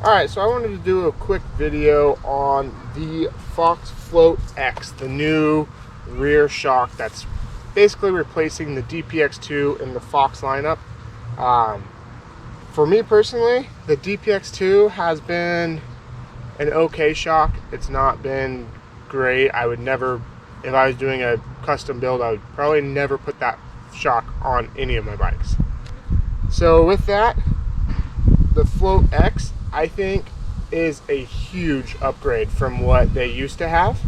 Alright, so I wanted to do a quick video on the Fox Float X, the new rear shock that's basically replacing the DPX2 in the Fox lineup. For me personally, the DPX2 has been an okay shock. It's not been great. I would never, if I was doing a custom build, I would probably never put that shock on any of my bikes. So with that, the Float X, I think, is a huge upgrade from what they used to have.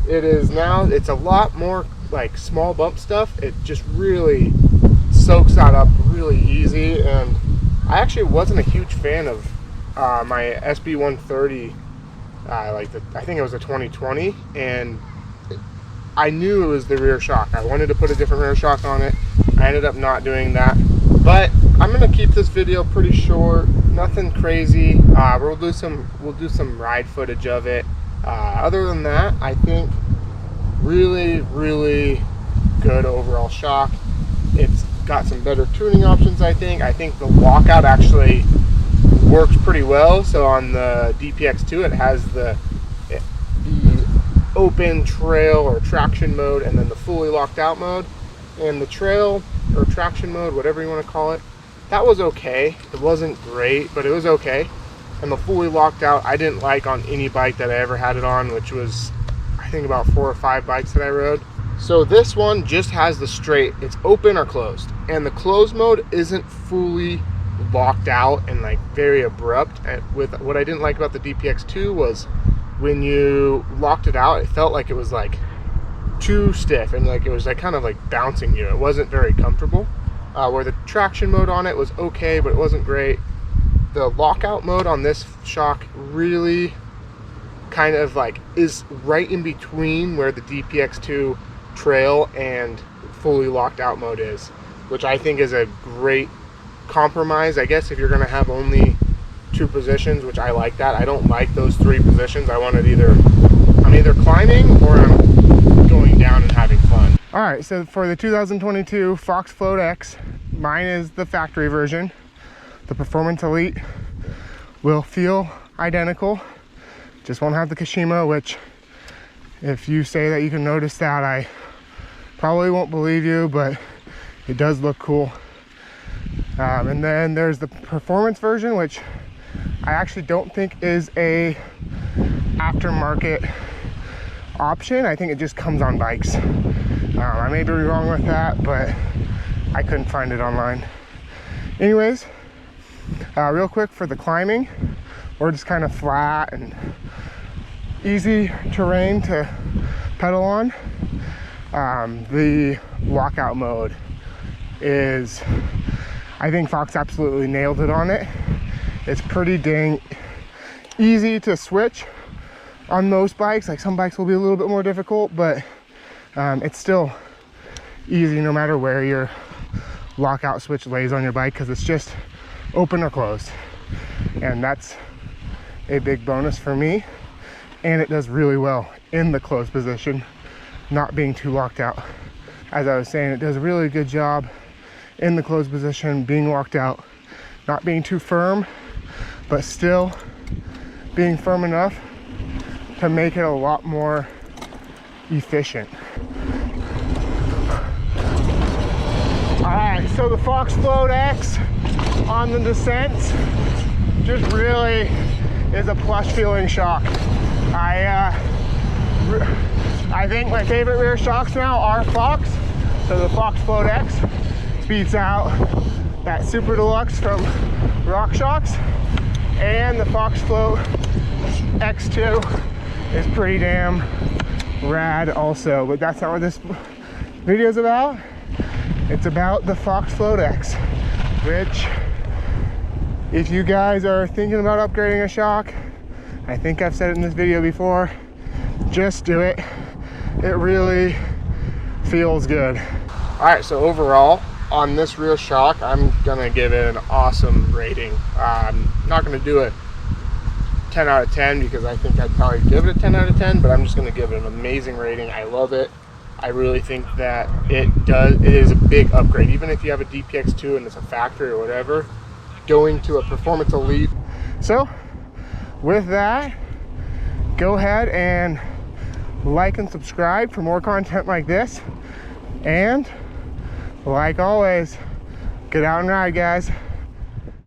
It is now, it's a lot more like small bump stuff. It just really soaks that up really easy. And I actually wasn't a huge fan of my SB130, I think it was a 2020, and I knew it was the rear shock. I wanted to put a different rear shock on it. I ended up not doing that, but I'm gonna keep this video pretty short, nothing crazy. We'll do some ride footage of it. Other than that, I think really good overall shock. It's got some better tuning options. I think the lockout actually works pretty well. So on the DPX2, it has the open trail or traction mode, and then the fully locked out mode. And the trail or traction mode, whatever you want to call it, that was okay. It wasn't great, but it was okay. And the fully locked out, I didn't like on any bike that I ever had it on, which was, I think, about 4 or 5 bikes that I rode. So this one just has the straight, it's open or closed. And the closed mode isn't fully locked out and like very abrupt. And with what I didn't like about the DPX2 was when you locked it out, it felt like it was like too stiff and like it was like kind of like bouncing you. It wasn't very comfortable. Where the traction mode on it was okay, but it wasn't great. The lockout mode on this shock really kind of like is right in between where the DPX2 trail and fully locked out mode is, which I think is a great compromise. I guess if you're going to have only 2 positions, which I like that. I don't like those 3 positions. I want it I'm either climbing or I'm going down and having fun. All right, so for the 2022 Fox Float X, mine is the factory version. The Performance Elite will feel identical, just won't have the Kashima, which if you say that you can notice that, I probably won't believe you, but it does look cool. And then there's the performance version, which I actually don't think is a aftermarket option. I think it just comes on bikes. I may be wrong with that, but I couldn't find it online. Anyways, real quick for the climbing, we're just kind of flat and easy terrain to pedal on. The lockout mode is, I think Fox absolutely nailed it on it. It's pretty dang easy to switch on most bikes. Like some bikes will be a little bit more difficult, but it's still easy no matter where your lockout switch lays on your bike, because it's just open or closed, and that's a big bonus for me. And it does really well in the closed position, not being too locked out. As I was saying, it does a really good job in the closed position, being locked out, not being too firm, but still being firm enough to make it a lot more efficient. All right, so the Fox Float X on the descents just really is a plush feeling shock. I think my favorite rear shocks now are Fox. So the Fox Float X beats out that Super Deluxe from RockShox, and the Fox Float X2 is pretty damn rad also, but that's not what this video is about. It's about the Fox Float X, which, if you guys are thinking about upgrading a shock, I think I've said it in this video before, just do it. It really feels good. All right, so overall on this rear shock, I'm gonna give it an awesome rating. I'm not gonna do a 10 out of 10 because I think I'd probably give it a 10 out of 10, but I'm just gonna give it an amazing rating. I love it. I really think that it is a big upgrade. Even if you have a DPX2 and it's a factory or whatever, going to a Performance Elite. So with that, go ahead and like and subscribe for more content like this. And like always, get out and ride, guys.